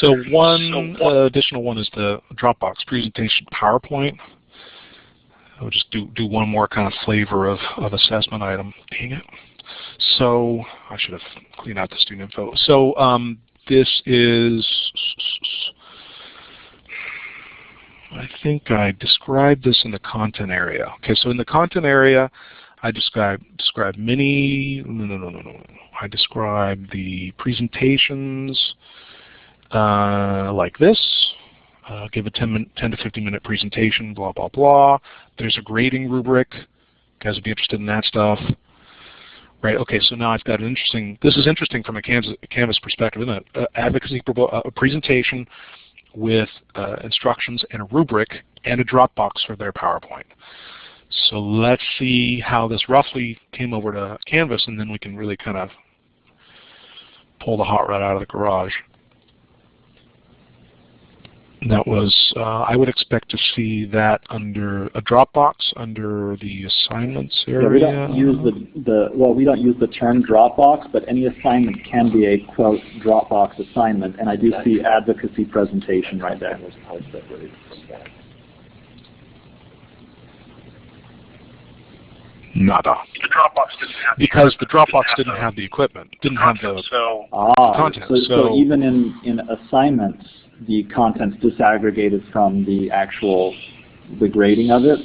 So one additional one is the Dropbox presentation PowerPoint. I'll just do one more kind of flavor of assessment item. Dang it. So I should have cleaned out the student info. So this is, I think I described this in the content area. Okay, so in the content area, I describe many, I describe the presentations like this. Give a 10 to 15 minute presentation, blah, blah, blah. There's a grading rubric. You guys would be interested in that stuff. Right, okay, so now I've got an interesting, this is interesting from a Canvas perspective, isn't it? Advocacy a presentation with instructions and a rubric and a Dropbox for their PowerPoint. So let's see how this roughly came over to Canvas, and then we can really kind of pull the hot rod out of the garage. And that was, I would expect to see that under a Dropbox, under the assignments area. Yeah, we don't use well, we don't use the term Dropbox, but any assignment can be a, quote, Dropbox assignment, and I do see advocacy presentation right there. Nada. The Dropbox didn't have because the Dropbox didn't have the equipment, didn't have the content. So even in assignments, the content's disaggregated from the actual, the grading of it?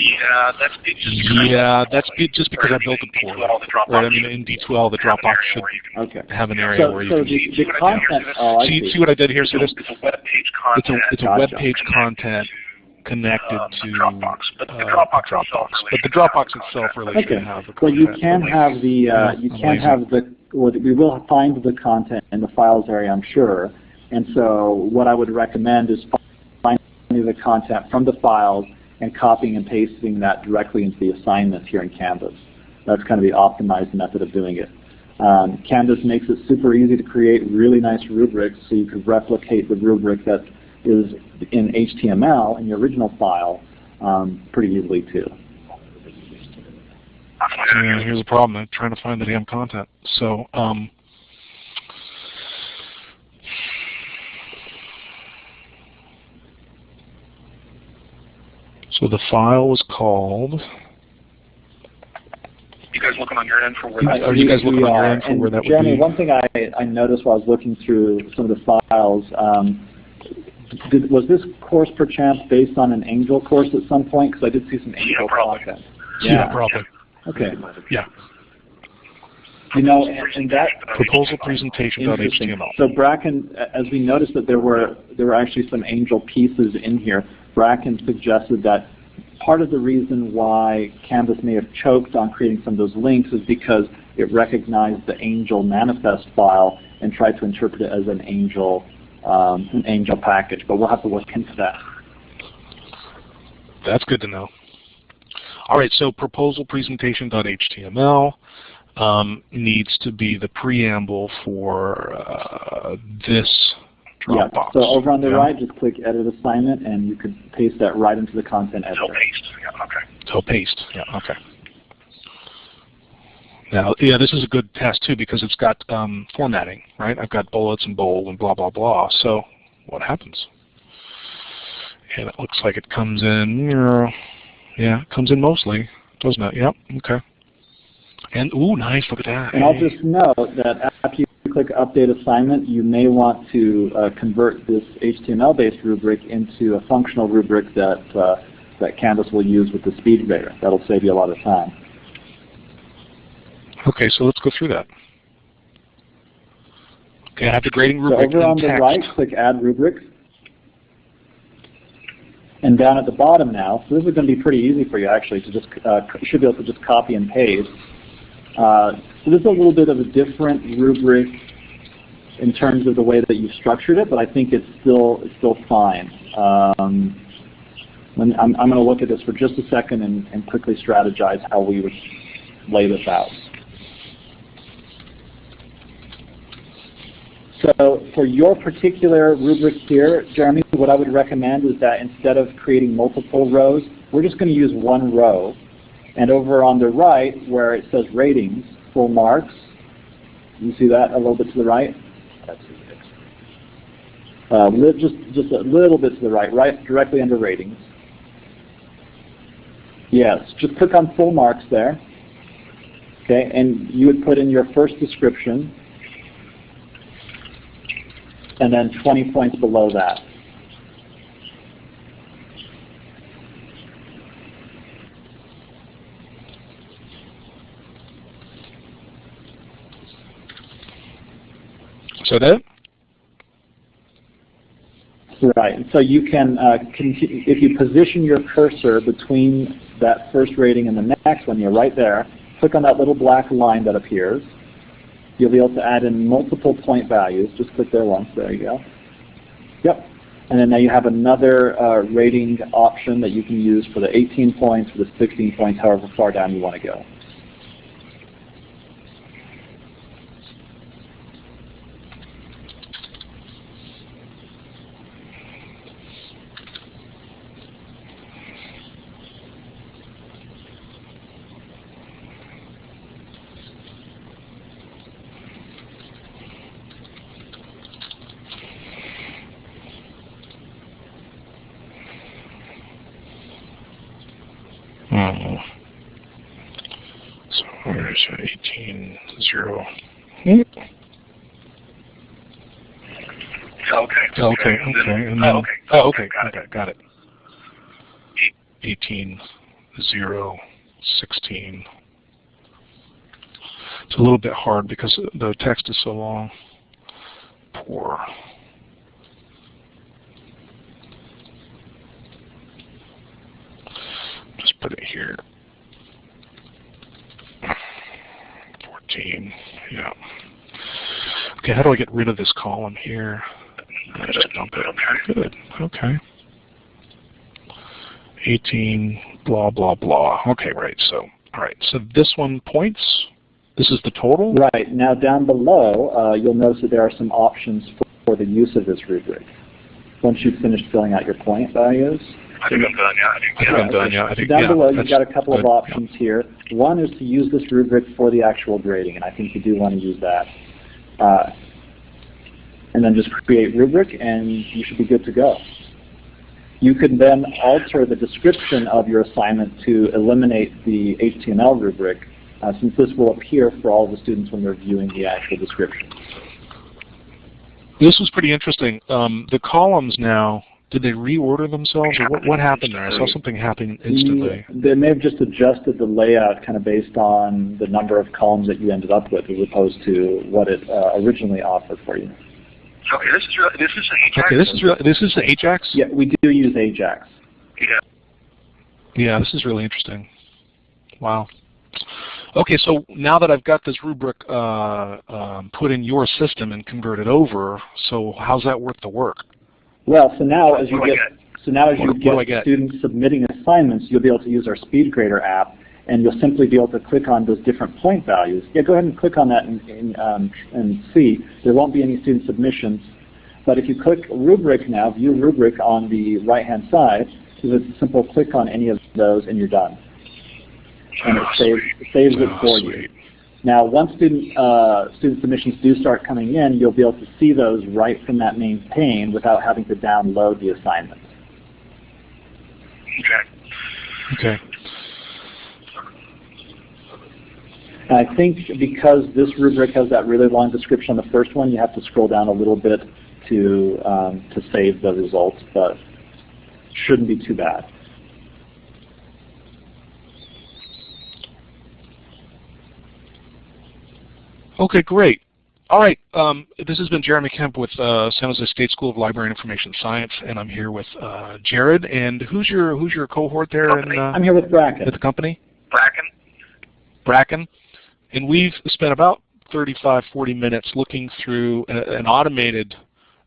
Yeah, that's just because I built it poorly. Right, I mean, in D2L, the Dropbox should have an area where you can the content, see what I did here? So this, it's a web page content. It's a web page content connected to Dropbox, but the Dropbox itself really shouldn't have the content. Well, you can have the, we will find the content in the files area, I'm sure. And so what I would recommend is finding the content from the files and copying and pasting that directly into the assignments here in Canvas. That's kind of the optimized method of doing it. Canvas makes it super easy to create really nice rubrics, so you could replicate the rubric that is in HTML in your original file pretty easily too. Yeah, here's the problem. I'm trying to find the damn content. So so the file was called. You guys looking on your end for where that? Are you guys looking on your end for where that would be? Jeremy, one thing I noticed while I was looking through some of the files, was this course perchance based on an Angel course at some point? Because I did see some Angel content. Yeah, probably. Okay. Yeah. You know, and that proposal presentation.html. So Bracken, as we noticed that there were actually some Angel pieces in here, Bracken suggested that part of the reason why Canvas may have choked on creating some of those links is because it recognized the Angel manifest file and tried to interpret it as an Angel package. But we'll have to look into that. That's good to know. All right, so proposal presentation.html needs to be the preamble for this Dropbox. Yeah, so over on the right, just click Edit Assignment, and you could paste that right into the content editor. So paste, yeah, okay. So paste, yeah, okay. Now, yeah, this is a good test too because it's got formatting, right? I've got bullets and bold and blah, blah, blah. So what happens? And it looks like it comes in, yeah, it comes in mostly, doesn't it? Yep, okay. And, ooh, nice, look at that. And I'll just note that after you click Update Assignment, you may want to convert this HTML-based rubric into a functional rubric that, that Canvas will use with the speed grader. That'll save you a lot of time. Okay, so let's go through that. Okay, I have the grading rubric. So over on the right, click Add Rubrics. And down at the bottom now, so this is going to be pretty easy for you actually to just, you should be able to just copy and paste. So this is a little bit of a different rubric in terms of the way that you've structured it, but I think it's still fine. I'm going to look at this for just a second and quickly strategize how we would lay this out. So for your particular rubric here, Jeremy, what I would recommend is that instead of creating multiple rows, we're just going to use one row. And over on the right, where it says ratings, full marks, you see that a little bit to the right? Just a little bit to the right, directly under ratings. Yes, just click on full marks there. Okay, and you would put in your first description, and then 20 points below that. So that? Right. So you can, if you position your cursor between that first rating and the next one, you're right there. Click on that little black line that appears. You'll be able to add in multiple point values. Just click there once. There you go. Yep. And then now you have another rating option that you can use for the 18 points, for the 16 points, however far down you want to go. So where's 18.0? Okay. And then, okay, got it. 18.0.16. It's a little bit hard because the text is so long. Poor. Just put it here. 14. Yeah. Okay, how do I get rid of this column here? Just dump it. Good. Okay. 18, blah, blah, blah. Okay, right. So, all right. So this one points. This is the total? Right. Now down below, you'll notice that there are some options for the use of this rubric. Once you've finished filling out your point values. I think I'm done, yeah. I'm done, yeah. Down below, you've got a couple of options here. One is to use this rubric for the actual grading, and I think you do want to use that. And then just create rubric, and you should be good to go. You can then alter the description of your assignment to eliminate the HTML rubric, since this will appear for all the students when they're viewing the actual description. This was pretty interesting. The columns now, did they reorder themselves, or what happened there? I saw something happen instantly. They may have just adjusted the layout kind of based on the number of columns that you ended up with, as opposed to what it originally offered for you. Okay, this is Ajax. Okay, this is the Ajax. Yeah, we do use Ajax. Yeah. Yeah, this is really interesting. Wow. Okay, so now that I've got this rubric put in your system and converted over, so how's that worth the work? Well, so now as you get students submitting assignments, you'll be able to use our SpeedGrader app, and you'll simply be able to click on those different point values. Yeah, go ahead and click on that and see. There won't be any student submissions, but if you click rubric now, view rubric on the right-hand side, it's a simple click on any of those, and you're done. And it saves it for you. Now, once student submissions do start coming in, you'll be able to see those right from that main pane without having to download the assignment. Okay. And I think because this rubric has that really long description on the first one, you have to scroll down a little bit to save the results, but shouldn't be too bad. Okay, great. All right, this has been Jeremy Kemp with San Jose State School of Library and Information Science, and I'm here with Jared. And who's your cohort there? I'm here with Bracken. At the company? Bracken. And we've spent about 35, 40 minutes looking through an automated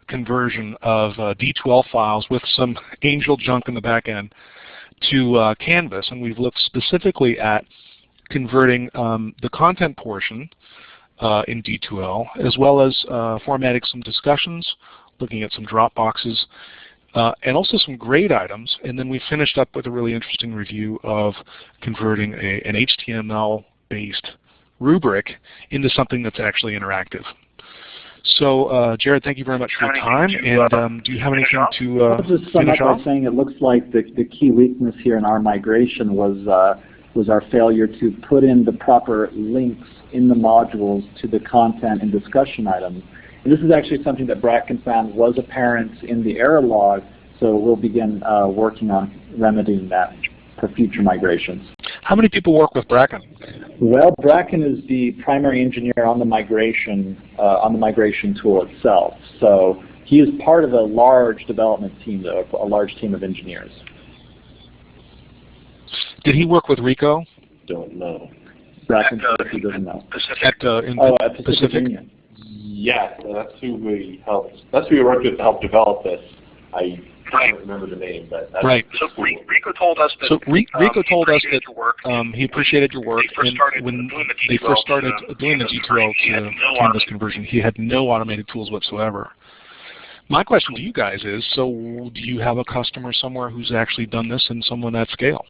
conversion of D2L files with some Angel junk in the back end to Canvas, and we've looked specifically at converting the content portion in D2L, as well as formatting some discussions, looking at some Dropboxes, and also some grade items. And then we finished up with a really interesting review of converting an HTML-based rubric into something that's actually interactive. So, Jared, thank you very much for your time. And do you have anything to I'll just sum up by saying it looks like the key weakness here in our migration was our failure to put in the proper links in the modules to the content and discussion items. And this is actually something that Bracken found was apparent in the error log, so we'll begin working on remedying that for future migrations. How many people work with Bracken? Well, Bracken is the primary engineer on the migration tool itself. So he is part of a large development team, though, a large team of engineers. Did he work with Rico? Don't know. Bracken he doesn't know. At Pacific? Union. Yes, that's who we helped. That's who we worked with to help develop this. I don't remember the name, but that's right. So Rico told us that. So Rico told us that he appreciated your work, and when they first started doing the D2L to Canvas conversion, he had no automated tools whatsoever. My question to you guys is: so, do you have a customer somewhere who's actually done this and someone at scale?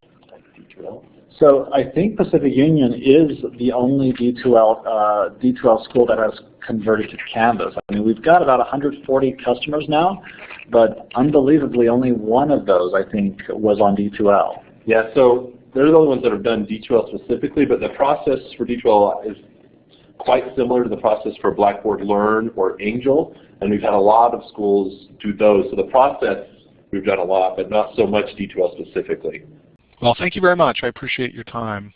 D2L. So I think Pacific Union is the only D2L school that has converted to Canvas. I mean, we've got about 140 customers now, but unbelievably only one of those, I think, was on D2L. Yeah, so they're the only ones that have done D2L specifically, but the process for D2L is quite similar to the process for Blackboard Learn or Angel, and we've had a lot of schools do those. So the process, we've done a lot, but not so much D2L specifically. Well, thank you very much. I appreciate your time.